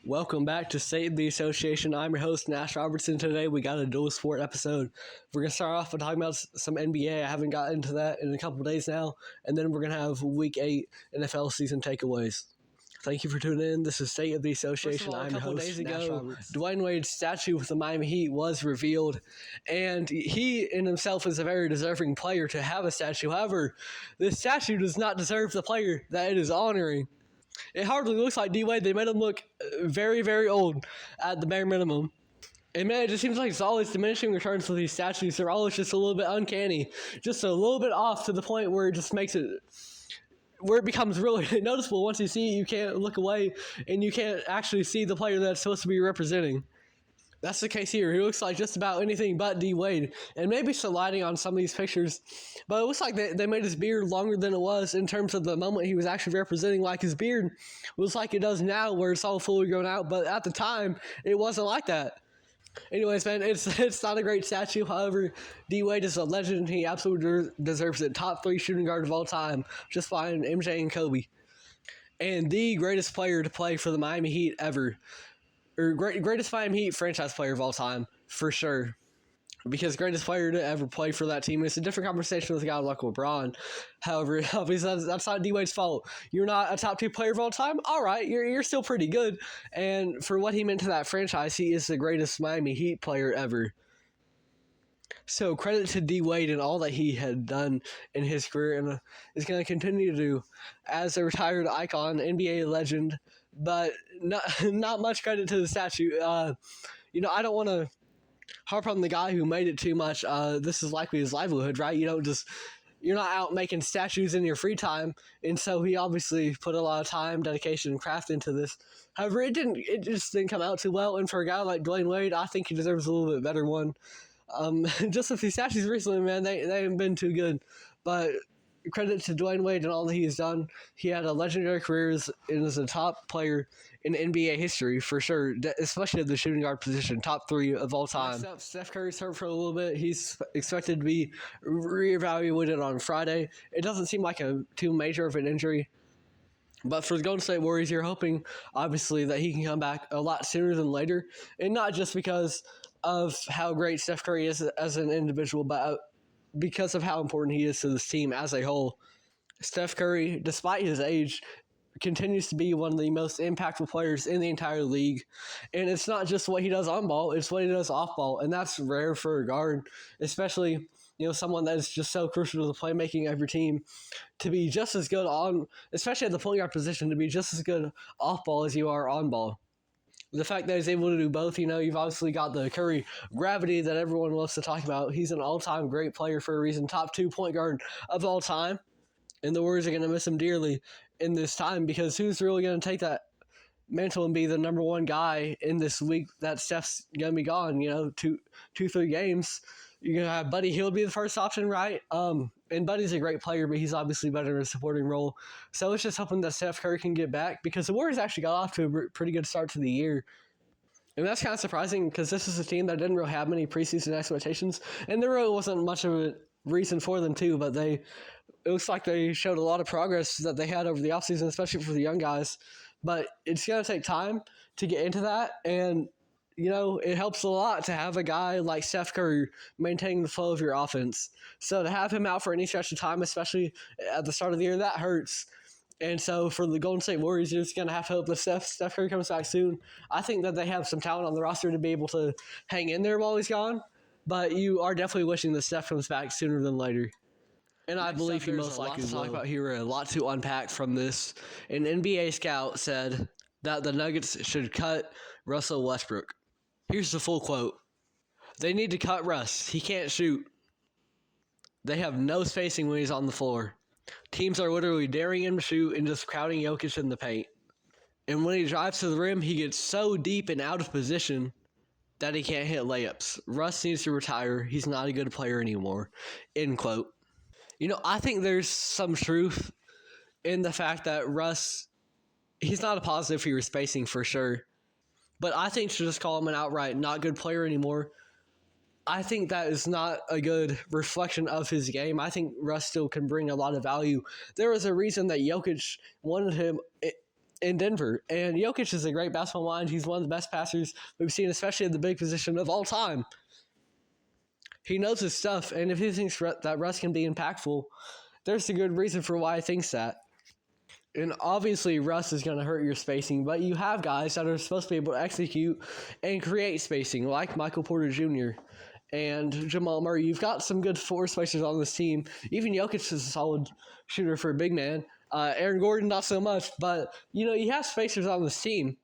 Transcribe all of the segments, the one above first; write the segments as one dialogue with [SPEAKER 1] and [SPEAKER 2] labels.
[SPEAKER 1] Welcome back to State of the Association. I'm your host, Nash Roberts, and today we got a dual sport episode. We're going to start off by talking about some NBA. I haven't gotten into that in a couple of days now, and then we're going to have Week 8 NFL season takeaways. Thank you for tuning in. This is State of the Association. I'm your host, days ago, Nash Roberts. Dwyane Wade's statue with the Miami Heat was revealed, and he in himself is a very deserving player to have a statue. However, this statue does not deserve the player that it is honoring. It hardly looks like D-Wade. They made him look very, very old at the bare minimum. And man, it just seems like it's always diminishing returns with these statues. They're always just a little bit uncanny, just a little bit off to the point where it just makes it, where it becomes really noticeable. Once you see it, you can't look away, and you can't actually see the player that's supposed to be representing. That's the case here. He looks like just about anything but D-Wade. And maybe some lighting on some of these pictures. But it looks like they made his beard longer than it was in terms of the moment he was actually representing. Like his beard was like it does now where it's all fully grown out. But at the time, it wasn't like that. Anyways, man, it's not a great statue. However, D-Wade is a legend. He absolutely deserves it. Top 3 shooting guard of all time. Just behind MJ and Kobe. And the greatest player to play for the Miami Heat ever. Or greatest Miami Heat franchise player of all time, for sure. Because greatest player to ever play for that team. It's a different conversation with a guy like LeBron. However, obviously that's not D-Wade's fault. You're not a top 2 player of all time? All right, you're still pretty good. And for what he meant to that franchise, he is the greatest Miami Heat player ever. So credit to D-Wade and all that he had done in his career and is going to continue to do as a retired icon, NBA legend, but not much credit to the statue. I don't want to harp on the guy who made it too much. This is likely his livelihood, right? You're not out making statues in your free time, and so he obviously put a lot of time, dedication, and craft into this. However, it just didn't come out too well, and for a guy like Dwyane Wade, I think he deserves a little bit better one. Just with these statues recently, man, they haven't been too good. But credit to Dwyane Wade and all that he has done. He had a legendary career and is a top player in NBA history for sure, especially at the shooting guard position, top 3 of all time. Next up, Steph Curry's hurt for a little bit. He's expected to be reevaluated on Friday. It doesn't seem like too major of an injury. But for the Golden State Warriors, you're hoping, obviously, that he can come back a lot sooner than later. And not just because of how great Steph Curry is as an individual, but because of how important he is to this team as a whole. Steph Curry, despite his age, continues to be one of the most impactful players in the entire league. And it's not just what he does on ball, it's what he does off ball. And that's rare for a guard, especially someone that is just so crucial to the playmaking of your team, to be just as good especially at the point guard position, to be just as good off ball as you are on ball. The fact that he's able to do both, you've obviously got the Curry gravity that everyone loves to talk about. He's an all-time great player for a reason, top 2 point guard of all time. And the Warriors are going to miss him dearly in this time, because who's really going to take that mantle and be the number 1 guy in this week that Steph's going to be gone, 2-3 games. You're going to have Buddy Hield be the first option, right? And Buddy's a great player, but he's obviously better in a supporting role. So it's just hoping that Steph Curry can get back, because the Warriors actually got off to a pretty good start to the year. And that's kind of surprising, because this is a team that didn't really have many preseason expectations, and there really wasn't much of a reason for them to, but it looks like they showed a lot of progress that they had over the offseason, especially for the young guys. But it's going to take time to get into that, and it helps a lot to have a guy like Steph Curry maintaining the flow of your offense. So to have him out for any stretch of time, especially at the start of the year, that hurts. And so for the Golden State Warriors, you're just going to have to hope that Steph Curry comes back soon. I think that they have some talent on the roster to be able to hang in there while he's gone, but you are definitely wishing that Steph comes back sooner than later. And I believe he most likely will. A lot to talk about here, a lot to unpack from this. An NBA scout said that the Nuggets should cut Russell Westbrook. Here's the full quote. They need to cut Russ. He can't shoot. They have no spacing when he's on the floor. Teams are literally daring him to shoot and just crowding Jokic in the paint. And when he drives to the rim, he gets so deep and out of position that he can't hit layups. Russ needs to retire. He's not a good player anymore. End quote. I think there's some truth in the fact that Russ, he's not a positive for your spacing for sure. But I think to just call him an outright not good player anymore, I think that is not a good reflection of his game. I think Russ still can bring a lot of value. There was a reason that Jokic wanted him in Denver. And Jokic is a great basketball mind. He's one of the best passers we've seen, especially at the big position of all time. He knows his stuff, and if he thinks that Russ can be impactful, there's a good reason for why he thinks that. And obviously, Russ is going to hurt your spacing, but you have guys that are supposed to be able to execute and create spacing, like Michael Porter Jr. and Jamal Murray. You've got some good floor spacers on this team. Even Jokic is a solid shooter for a big man. Aaron Gordon, not so much, but, you have spacers on this team.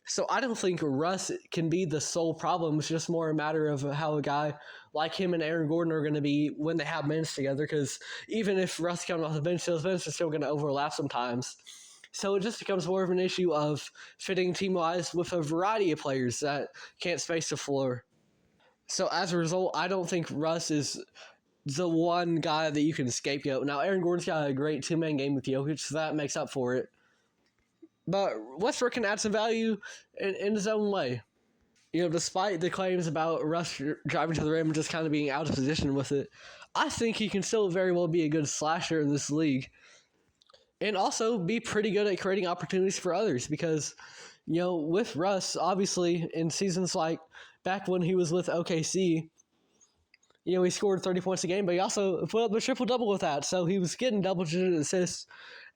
[SPEAKER 1] So I don't think Russ can be the sole problem. It's just more a matter of how a guy like him and Aaron Gordon are going to be when they have minutes together, because even if Russ comes off the bench, those minutes are still going to overlap sometimes. So it just becomes more of an issue of fitting team-wise with a variety of players that can't space the floor. So as a result, I don't think Russ is the one guy that you can scapegoat. Now, Aaron Gordon's got a great two-man game with Jokic, so that makes up for it. But Westbrook can add some value in his own way. Despite the claims about Russ driving to the rim and just kind of being out of position with it, I think he can still very well be a good slasher in this league. And also be pretty good at creating opportunities for others because, with Russ, obviously, in seasons like back when he was with OKC, he scored 30 points a game, but he also put up a triple-double with that. So he was getting double-digit assists.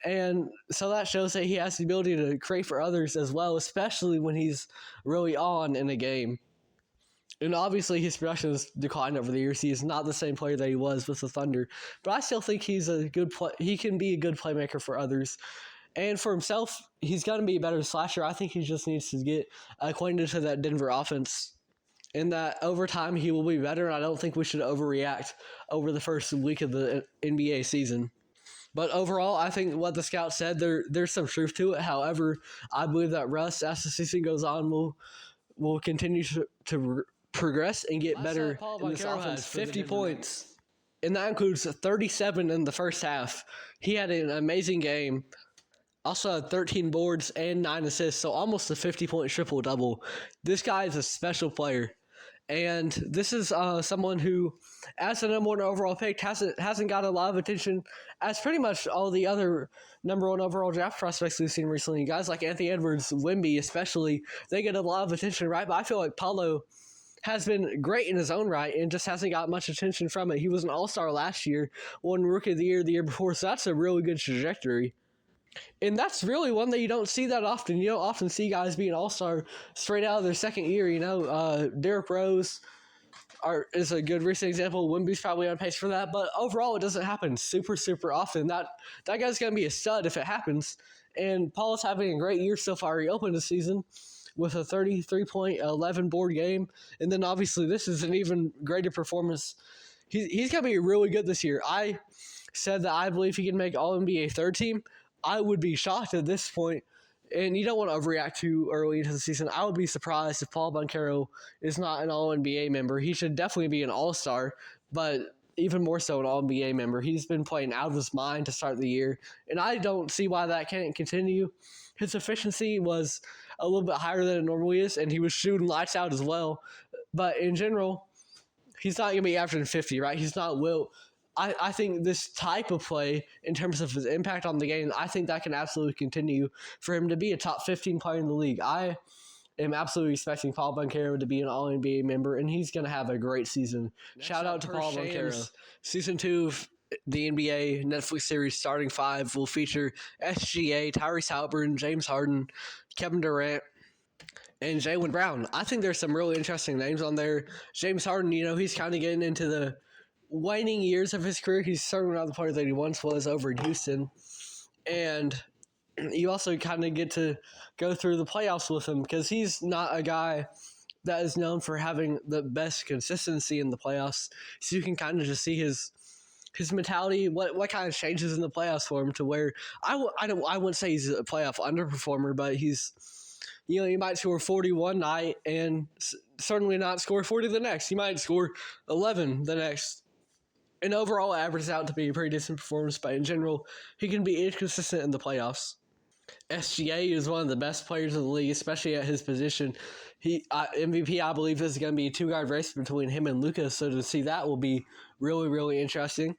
[SPEAKER 1] And so that shows that he has the ability to create for others as well, especially when he's really on in a game. And obviously his production has declined over the years. He is not the same player that he was with the Thunder. But I still think he's a good he can be a good playmaker for others. And for himself, he's going to be a better slasher. I think he just needs to get acquainted to that Denver offense. And that over time he will be better. And I don't think we should overreact over the first week of the NBA season. But overall, I think what the scouts said, there's some truth to it. However, I believe that Russ, as the season goes on, will continue to progress and get better in this offense. 50 points, and that includes 37 in the first half. He had an amazing game. Also had 13 boards and 9 assists, so almost a 50-point triple-double. This guy is a special player. And this is someone who, as the number one overall pick, hasn't got a lot of attention as pretty much all the other number one overall draft prospects we've seen recently. Guys like Anthony Edwards, Wemby especially, they get a lot of attention, right? But I feel like Paolo has been great in his own right and just hasn't got much attention from it. He was an all-star last year, won Rookie of the year before, so that's a really good trajectory. And that's really one that you don't see that often. You don't often see guys being all-star straight out of their second year. Derrick Rose is a good recent example. Wemby's probably on pace for that. But overall, it doesn't happen super, super often. That guy's going to be a stud if it happens. And Paul is having a great year so far. He opened the season with a 33-point, 11-board game. And then obviously this is an even greater performance. He's going to be really good this year. I said that I believe he can make All-NBA third team. I would be shocked at this point, and you don't want to overreact too early into the season. I would be surprised if Paolo Banchero is not an All-NBA member. He should definitely be an All-Star, but even more so an All-NBA member. He's been playing out of his mind to start the year, and I don't see why that can't continue. His efficiency was a little bit higher than it normally is, and he was shooting lights out as well. But in general, he's not going to be averaging 50, right? He's not Wilt. I think this type of play, in terms of his impact on the game, I think that can absolutely continue for him to be a top 15 player in the league. I am absolutely expecting Paolo Banchero to be an All-NBA member, and he's going to have a great season. Shout out to Paolo Banchero. Season 2 of the NBA Netflix series Starting 5 will feature SGA, Tyrese Haliburton, James Harden, Kevin Durant, and Jaylen Brown. I think there's some really interesting names on there. James Harden, he's kind of getting into the waning years of his career. He's certainly not the player that he once was over in Houston. And you also kind of get to go through the playoffs with him because he's not a guy that is known for having the best consistency in the playoffs. So you can kind of just see his mentality, what kind of changes in the playoffs for him to where I wouldn't say he's a playoff underperformer, but he's, he might score 40 one night and certainly not score 40 the next. He might score 11 the next. And overall averages out to be a pretty decent performance, but in general, he can be inconsistent in the playoffs. SGA is one of the best players in the league, especially at his position. MVP, I believe, is going to be a two-guard race between him and Luka, so to see that will be really, really interesting.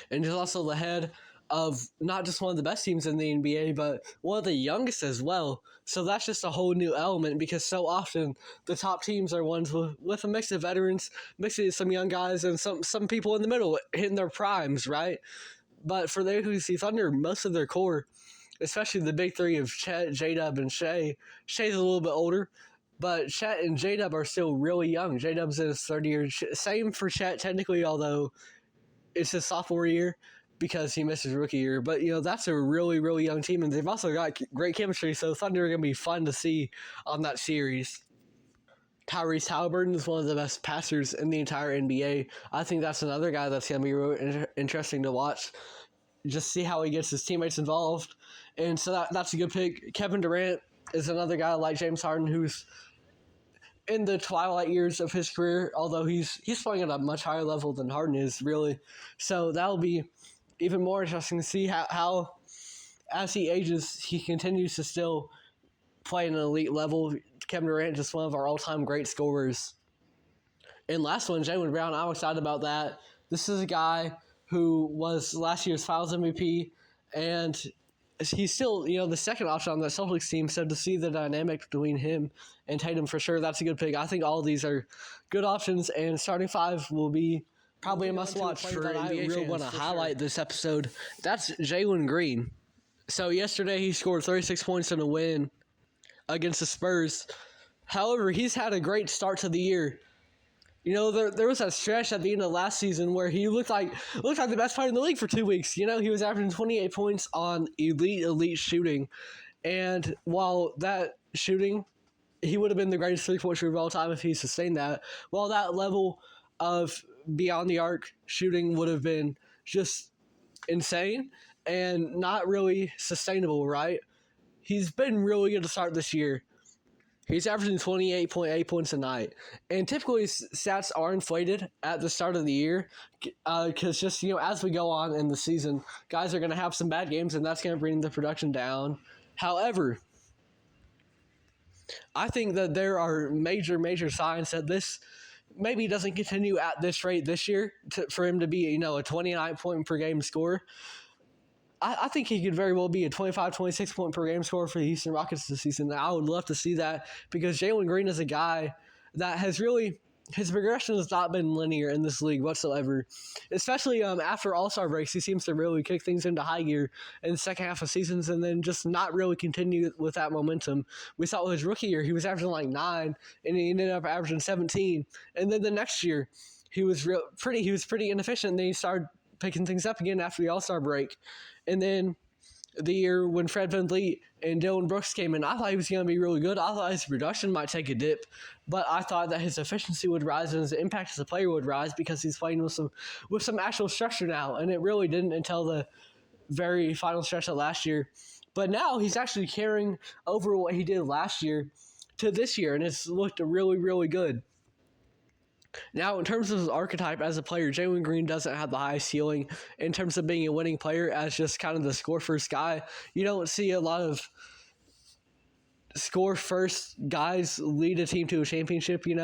[SPEAKER 1] And he's also the head of not just one of the best teams in the NBA, but one of the youngest as well. So that's just a whole new element because so often the top teams are ones with a mix of veterans, mixing some young guys, and some people in the middle hitting their primes, right? But for the OKC Thunder, most of their core, especially the big three of Chet, J-Dub, and Shea. Shea's a little bit older, but Chet and J-Dub are still really young. J-Dub's in his third year. Same for Chet, technically, although it's his sophomore year because he missed his rookie year. But, that's a really, really young team, and they've also got great chemistry, so Thunder are going to be fun to see on that series. Tyrese Halliburton is one of the best passers in the entire NBA. I think that's another guy that's going to be really interesting to watch. Just see how he gets his teammates involved. And so that's a good pick. Kevin Durant is another guy like James Harden who's in the twilight years of his career, although he's playing at a much higher level than Harden is, really. So that'll be even more interesting to see how as he ages, he continues to still play at an elite level. Kevin Durant, just one of our all-time great scorers. And last one, Jaylen Brown, I'm excited about that. This is a guy who was last year's Finals MVP, and he's still, the second option on that Celtics team, so to see the dynamic between him and Tatum, for sure, that's a good pick. I think all of these are good options, and starting five will be probably a must-watch for NBA fans. I really want to highlight this episode. That's Jalen Green. So yesterday he scored 36 points in a win against the Spurs. However, he's had a great start to the year. There was that stretch at the end of last season where he looked like the best player in the league for 2 weeks. He was averaging 28 points on elite shooting. And while that shooting, he would have been the greatest three-point shooter of all time if he sustained that. While that level of beyond the arc shooting would have been just insane and not really sustainable, right? He's been really good to start this year. He's averaging 28.8 points a night. And typically stats are inflated at the start of the year because just, as we go on in the season, guys are going to have some bad games and that's going to bring the production down. However, I think that there are major signs that this maybe doesn't continue at this rate this year for him to be, a 29-point-per-game scorer. I think he could very well be a 25, 26-point per game scorer for the Houston Rockets this season. I would love to see that because Jalen Green is a guy that has really – his progression has not been linear in this league whatsoever, especially after All-Star breaks. He seems to really kick things into high gear in the second half of seasons and then just not really continue with that momentum. We saw his rookie year, he was averaging like 9, and he ended up averaging 17. And then the next year, he was pretty inefficient, and then he started picking things up again after the All-Star break. And then the year when Fred VanVleet and Dylan Brooks came in, I thought he was going to be really good. I thought his production might take a dip, but I thought that his efficiency would rise and his impact as a player would rise because he's playing with some actual structure now, and it really didn't until the very final stretch of last year. But now he's actually carrying over what he did last year to this year, and it's looked really, really good. Now, in terms of his archetype as a player, Jalen Green doesn't have the highest ceiling in terms of being a winning player as just kind of the score-first guy. You don't see a lot of score-first guys lead a team to a championship, You've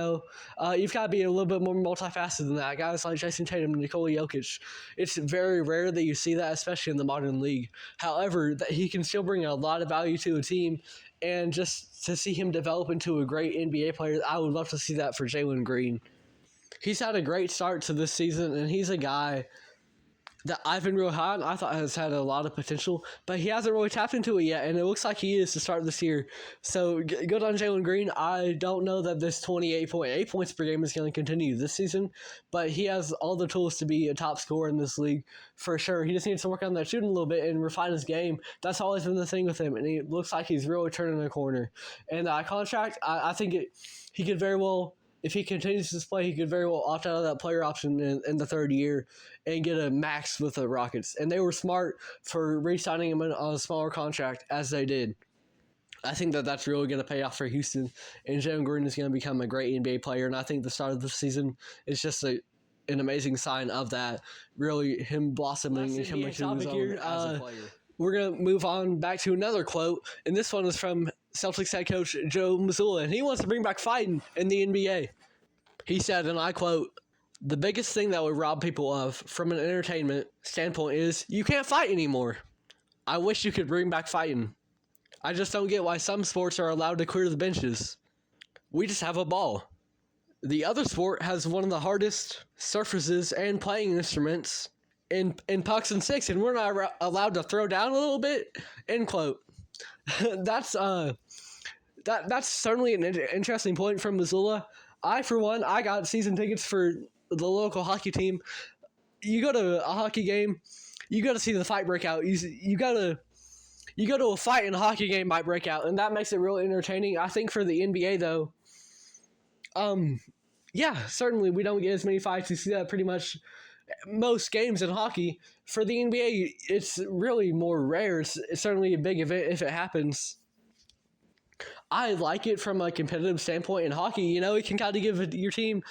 [SPEAKER 1] got to be a little bit more multifaceted than that. Guys like Jason Tatum and Nikola Jokic, it's very rare that you see that, especially in the modern league. However, that he can still bring a lot of value to a team, and just to see him develop into a great NBA player, I would love to see that for Jalen Green. He's had a great start to this season, and he's a guy that I've been real high on. I thought has had a lot of potential, but he hasn't really tapped into it yet, and it looks like he is to start this year. So good on Jalen Green. I don't know that this 28.8 points per game is going to continue this season, but he has all the tools to be a top scorer in this league for sure. He just needs to work on that shooting a little bit and refine his game. That's always been the thing with him, and he looks like he's really turning a corner. And that contract, I think he could very well, if he continues to play, he could very well opt out of that player option in the third year and get a max with the Rockets. And they were smart for re-signing him on a smaller contract, as they did. I think that that's really going to pay off for Houston, and Jalen Green is going to become a great NBA player. And I think the start of the season is just an amazing sign of that, really him blossoming and coming to his own as a player. We're going to move on back to another quote, and this one is from Celtics head coach Joe Mazzulla, and he wants to bring back fighting in the NBA. He said, and I quote, The biggest thing that would rob people of from an entertainment standpoint is you can't fight anymore. I wish you could bring back fighting. I just don't get why some sports are allowed to clear the benches. We just have a ball. The other sport has one of the hardest surfaces and playing instruments in pucks and sticks, and we're not allowed to throw down a little bit. End quote. That's certainly an interesting point from Missoula. For one, I got season tickets for the local hockey team. You go to a hockey game, you got to see the fight break out. You go to a fight and a hockey game might break out, and that makes it really entertaining. I think for the NBA though, yeah, certainly we don't get as many fights. You see that pretty much most games in hockey. For the NBA, it's really more rare. It's certainly a big event if it happens. I like it from a competitive standpoint in hockey. You know, it can kind of give your team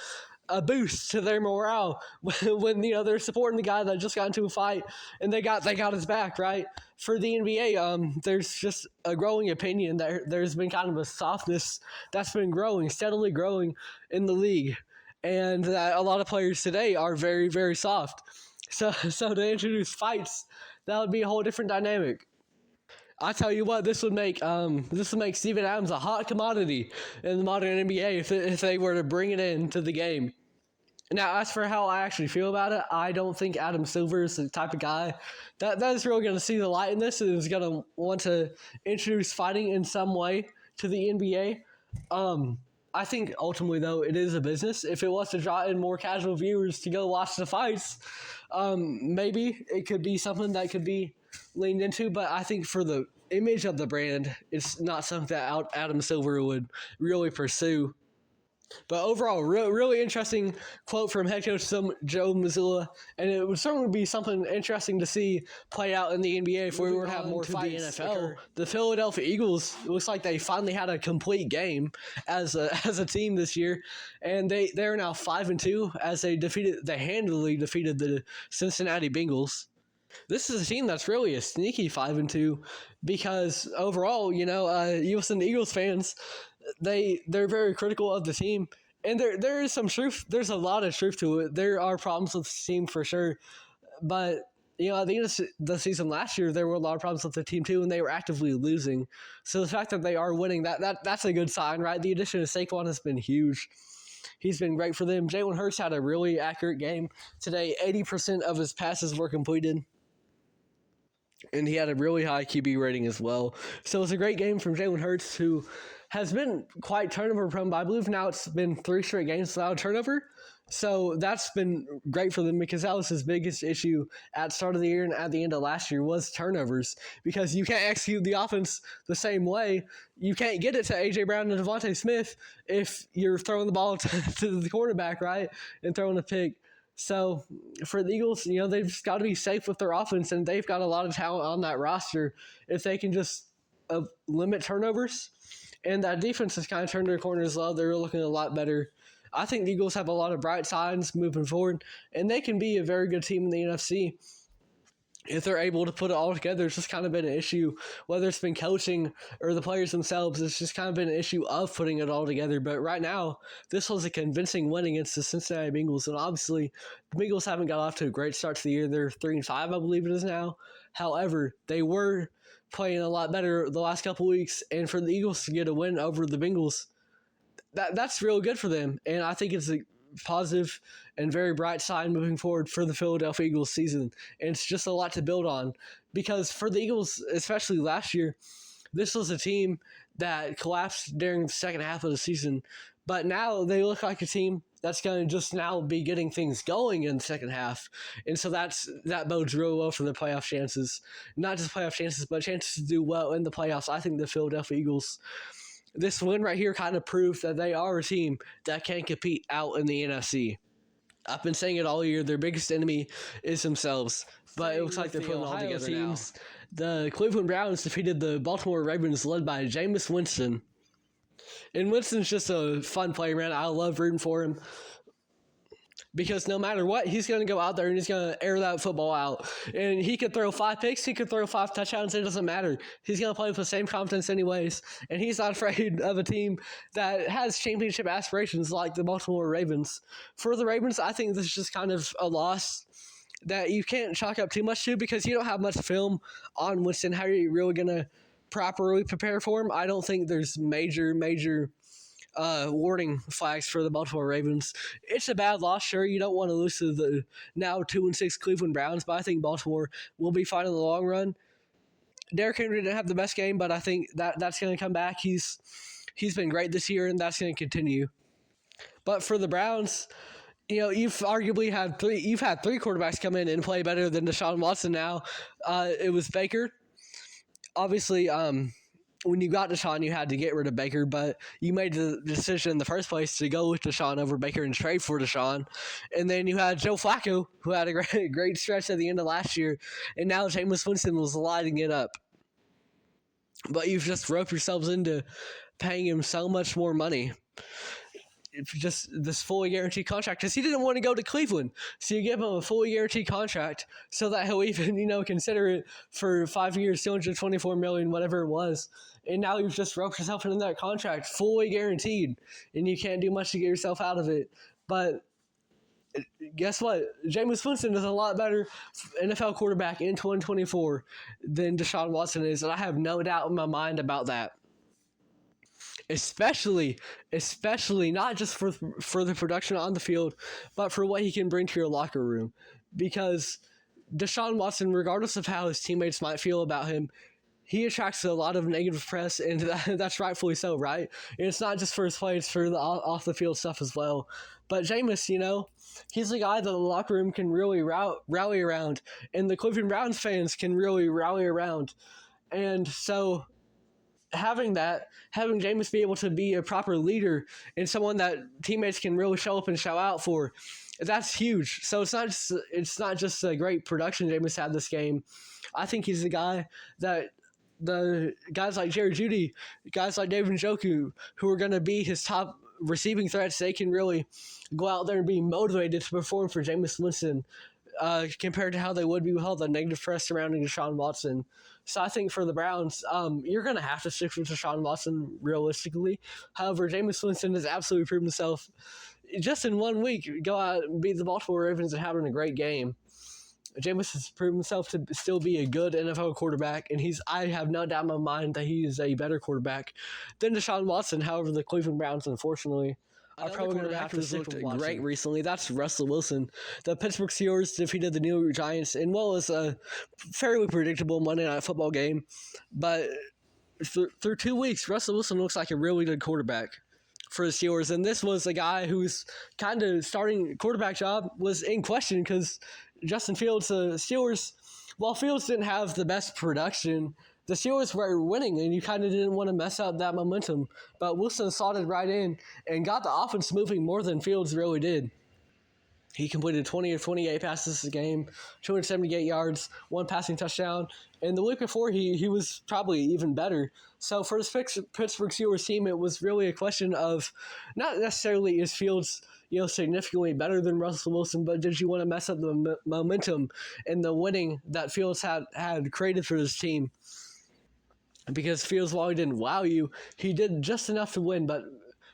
[SPEAKER 1] a boost to their morale when they're supporting the guy that just got into a fight and they got his back, right? For the NBA, there's just a growing opinion that there's been kind of a softness that's been steadily growing in the league, and that a lot of players today are very, very soft. So to introduce fights, that would be a whole different dynamic. I tell you what, this would make Steven Adams a hot commodity in the modern NBA if they were to bring it into the game. Now, as for how I actually feel about it, I don't think Adam Silver is the type of guy that is really going to see the light in this and is going to want to introduce fighting in some way to the NBA. I think ultimately, though, it is a business. If it was to draw in more casual viewers to go watch the fights, maybe it could be something that could be leaned into. But I think for the image of the brand, it's not something that Adam Silver would really pursue. But overall, really interesting quote from head coach Joe Mazzulla, and it would certainly be something interesting to see play out in the NBA if we were to have more fights. The NFL, the Philadelphia Eagles, it looks like they finally had a complete game as a team this year, and they're now 5-2 as they handily defeated the Cincinnati Bengals. This is a team that's really a sneaky 5-2 because overall, you listen to Eagles fans, they're very critical of the team, and there is some truth. There's a lot of truth to it. There are problems with the team for sure, but at the end of the season last year, there were a lot of problems with the team too, and they were actively losing. So the fact that they are winning, that's a good sign, right? The addition of Saquon has been huge. He's been great for them. Jalen Hurts had a really accurate game today. 80% of his passes were completed. And he had a really high QB rating as well. So it's a great game from Jalen Hurts, who has been quite turnover prone, but I believe now it's been 3 straight games without a turnover. So that's been great for them because that was his biggest issue at the start of the year and at the end of last year was turnovers, because you can't execute the offense the same way. You can't get it to A.J. Brown and Devontae Smith if you're throwing the ball to the quarterback, right, and throwing a pick. So for the Eagles, they've just got to be safe with their offense, and they've got a lot of talent on that roster if they can just limit turnovers. And that defense has kind of turned their corner as well. They're looking a lot better. I think the Eagles have a lot of bright signs moving forward, and they can be a very good team in the NFC if they're able to put it all together. It's just kind of been an issue, whether it's been coaching or the players themselves. It's just kind of been an issue of putting it all together. But right now, this was a convincing win against the Cincinnati Bengals, and obviously the Bengals haven't got off to a great start to the year. They're 3-5, I believe it is now. However, they were playing a lot better the last couple weeks, and for the Eagles to get a win over the Bengals, that's real good for them, and I think it's a positive and very bright sign moving forward for the Philadelphia Eagles season, and it's just a lot to build on, because for the Eagles, especially last year, this was a team that collapsed during the second half of the season, but now they look like a team that's going to just now be getting things going in the second half. And so that bodes really well for the playoff chances. Not just playoff chances, but chances to do well in the playoffs. I think the Philadelphia Eagles, this win right here kind of proved that they are a team that can compete out in the NFC. I've been saying it all year. Their biggest enemy is themselves. But it looks like they're putting it all together teams. Now. The Cleveland Browns defeated the Baltimore Ravens led by Jameis Winston. And Winston's just a fun player, man. I love rooting for him. because no matter what, he's going to go out there and he's going to air that football out. And he could throw 5 picks, he could throw 5 touchdowns, it doesn't matter. He's going to play with the same confidence anyways, and he's not afraid of a team that has championship aspirations like the Baltimore Ravens. For the Ravens, I think this is just kind of a loss that you can't chalk up too much to because you don't have much film on Winston. How are you really going to properly prepare for him? I don't think there's major warning flags for the Baltimore Ravens. It's a bad loss, sure. You don't want to lose to the now 2-6 Cleveland Browns, but I think Baltimore will be fine in the long run. Derrick Henry didn't have the best game, but I think that's going to come back. He's been great this year, and that's going to continue. But for the Browns, you've arguably had three quarterbacks come in and play better than Deshaun Watson now. It was Baker. Obviously, when you got Deshaun, you had to get rid of Baker, but you made the decision in the first place to go with Deshaun over Baker and trade for Deshaun. And then you had Joe Flacco, who had a great stretch at the end of last year, and now Jameis Winston was lighting it up. But you've just roped yourselves into paying him so much more money. It's just this fully guaranteed contract because he didn't want to go to Cleveland. So you give him a fully guaranteed contract so that he'll even, consider it for 5 years, $224 million, whatever it was. And now you've just roped yourself into that contract, fully guaranteed, and you can't do much to get yourself out of it. But guess what? Jameis Winston is a lot better NFL quarterback in 2024 than Deshaun Watson is, and I have no doubt in my mind about that. Especially not just for the production on the field, but for what he can bring to your locker room. Because Deshaun Watson, regardless of how his teammates might feel about him, he attracts a lot of negative press, and that's rightfully so, right? And it's not just for his play, it's for the off-the-field stuff as well. But Jameis, he's a guy that the locker room can really rally around, and the Cleveland Browns fans can really rally around. And so having Jameis be able to be a proper leader and someone that teammates can really show up and shout out for, that's huge. So it's not just a great production Jameis had this game. I think he's a guy that the guys like Jerry Jeudy, guys like David Njoku, who are going to be his top receiving threats, they can really go out there and be motivated to perform for Jameis Winston compared to how they would be with all the negative press surrounding Deshaun Watson. So I think for the Browns, you're going to have to stick with Deshaun Watson realistically. However, Jameis Winston has absolutely proven himself just in 1 week, go out and beat the Baltimore Ravens and having a great game. Jameis has proven himself to still be a good NFL quarterback, and I have no doubt in my mind that he is a better quarterback than Deshaun Watson. However, the Cleveland Browns, unfortunately, are probably going to have to stick with Watson. Great recently. That's Russell Wilson. The Pittsburgh Steelers defeated the New York Giants in what was a fairly predictable Monday Night Football game, but through 2 weeks, Russell Wilson looks like a really good quarterback for the Steelers, and this was a guy whose kind of starting quarterback job was in question because Justin Fields, the Steelers, while Fields didn't have the best production, the Steelers were winning, and you kind of didn't want to mess up that momentum. But Wilson slotted right in and got the offense moving more than Fields really did. He completed 20 of 28 passes a game, 278 yards, 1 passing touchdown. And the week before, he was probably even better. So for this Pittsburgh Steelers team, it was really a question of not necessarily is Fields significantly better than Russell Wilson, but did you want to mess up the momentum and the winning that Fields had created for this team? Because Fields, while he didn't wow you, he did just enough to win. But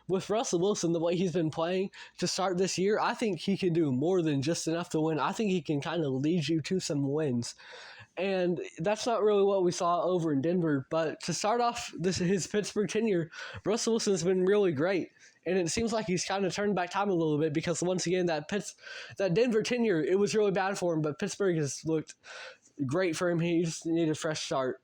[SPEAKER 1] with Russell Wilson, the way he's been playing to start this year, I think he can do more than just enough to win. I think he can kind of lead you to some wins. And that's not really what we saw over in Denver. But to start off his Pittsburgh tenure, Russell Wilson's been really great. And it seems like he's kind of turned back time a little bit because, once again, that Denver tenure, it was really bad for him. But Pittsburgh has looked great for him. He just needed a fresh start.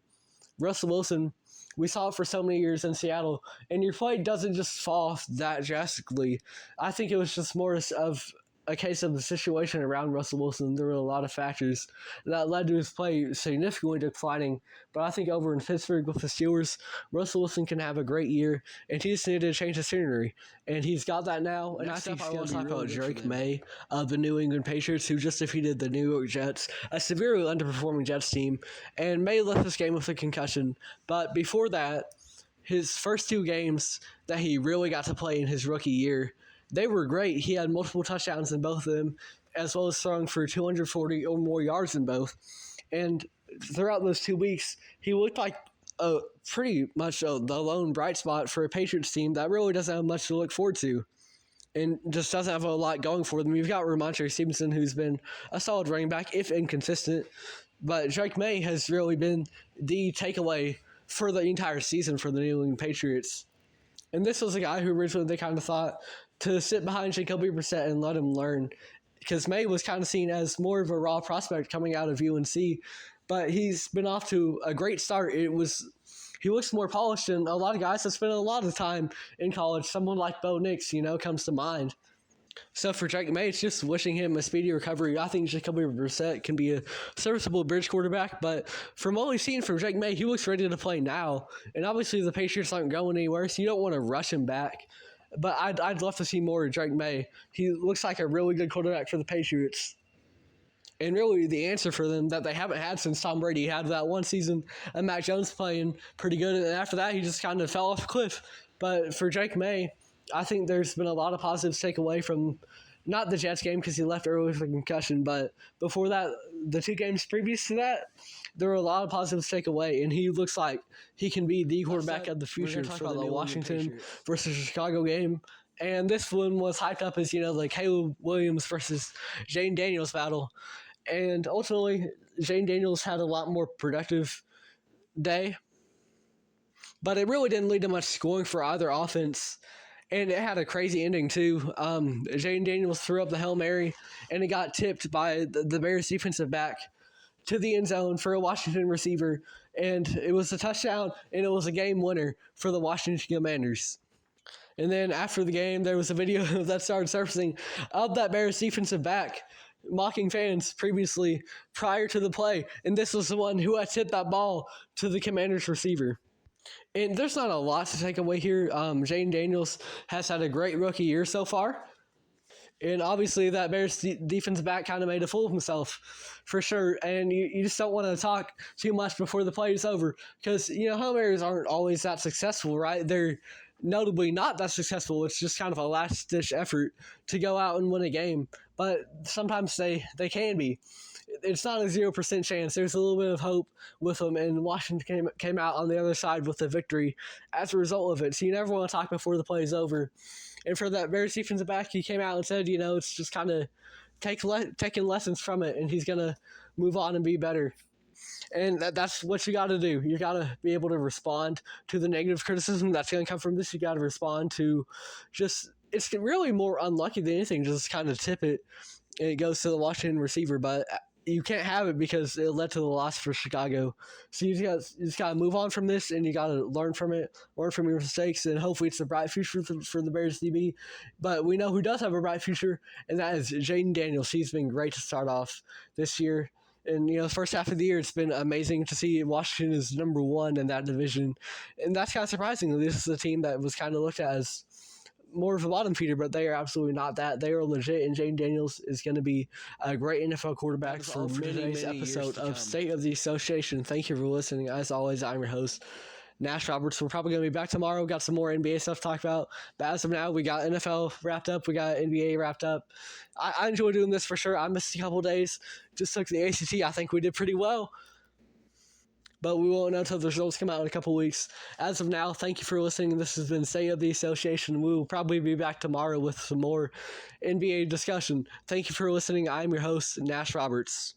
[SPEAKER 1] Russell Wilson, we saw it for so many years in Seattle, and your play doesn't just fall off that drastically. I think it was just more of a case of the situation around Russell Wilson. There were a lot of factors that led to his play significantly declining. But I think over in Pittsburgh with the Steelers, Russell Wilson can have a great year, and he just needed to change the scenery. And he's got that now. And next I think I want to talk about Drake May of the New England Patriots, who just defeated the New York Jets, a severely underperforming Jets team. And May left this game with a concussion. But before that, his first 2 games that he really got to play in his rookie year, they were great. He had multiple touchdowns in both of them, as well as throwing for 240 or more yards in both. And throughout those 2 weeks, he looked like pretty much the lone bright spot for a Patriots team that really doesn't have much to look forward to and just doesn't have a lot going for them. You've got Ramondre Stevenson, who's been a solid running back, if inconsistent. But Drake May has really been the takeaway for the entire season for the New England Patriots. And this was a guy who originally they kind of thought to sit behind Jacoby Brissett and let him learn, because May was kind of seen as more of a raw prospect coming out of UNC, but he's been off to a great start. He looks more polished than a lot of guys that spent a lot of time in college. Someone like Bo Nix, comes to mind. So for Drake May, it's just wishing him a speedy recovery. I think Jacoby Brissett can be a serviceable bridge quarterback, but from what we've seen from Drake May, he looks ready to play now. And obviously the Patriots aren't going anywhere, so you don't want to rush him back. But I'd love to see more of Drake May. He looks like a really good quarterback for the Patriots. And really the answer for them that they haven't had since Tom Brady had that one season of Mac Jones playing pretty good. And after that, he just kind of fell off a cliff. But for Drake May, I think there's been a lot of positives to take away from not the Jets game because he left early with a concussion, but before that, the 2 games previous to that, there were a lot of positives to take away, and he looks like he can be the quarterback of the future for the Washington versus Chicago game. And this one was hyped up as, the Caleb Williams versus Jane Daniels battle. And ultimately, Jane Daniels had a lot more productive day, but it really didn't lead to much scoring for either offense. And it had a crazy ending, too. Jaden Daniels threw up the Hail Mary, and it got tipped by the Bears defensive back to the end zone for a Washington receiver. And it was a touchdown, and it was a game winner for the Washington Commanders. And then after the game, there was a video that started surfacing of that Bears defensive back mocking fans prior to the play. And this was the one who had tipped that ball to the Commanders receiver. And there's not a lot to take away here. Jaden Daniels has had a great rookie year so far. And obviously that Bears defensive back kind of made a fool of himself for sure. And you just don't want to talk too much before the play is over because, Hail Marys aren't always that successful, right? They're notably not that successful. It's just kind of a last-ditch effort to go out and win a game. But sometimes they can be. It's not a 0% chance. There's a little bit of hope with them, and Washington came out on the other side with a victory as a result of it. So you never want to talk before the play is over. And for that Bears defensive back, he came out and said, it's just kind of taking lessons from it, and he's going to move on and be better. And that's what you got to do. You got to be able to respond to the negative criticism that's going to come from this. You got to respond to it's really more unlucky than anything, just kind of tip it, and it goes to the Washington receiver. But you can't have it because it led to the loss for Chicago. So you just got to move on from this, and you got to learn from it, learn from your mistakes, and hopefully it's a bright future for the Bears DB. But we know who does have a bright future, and that is Jaden Daniels. He's been great to start off this year. And, the first half of the year, it's been amazing to see Washington is number 1 in that division. And that's kind of surprising. This is a team that was kind of looked at as more of a bottom feeder, but they are absolutely not that. They are legit, and Jaden Daniels is going to be a great NFL quarterback for today's episode of State of the Association. Thank you for listening. As always, I'm your host, Nash Roberts. We're probably going to be back tomorrow. Got some more NBA stuff to talk about. But as of now, we got NFL wrapped up. We got NBA wrapped up. I enjoy doing this for sure. I missed a couple days. Just took the ACT. I think we did pretty well. But we won't know until the results come out in a couple weeks. As of now, thank you for listening. This has been State of the Association. We will probably be back tomorrow with some more NBA discussion. Thank you for listening. I'm your host, Nash Roberts.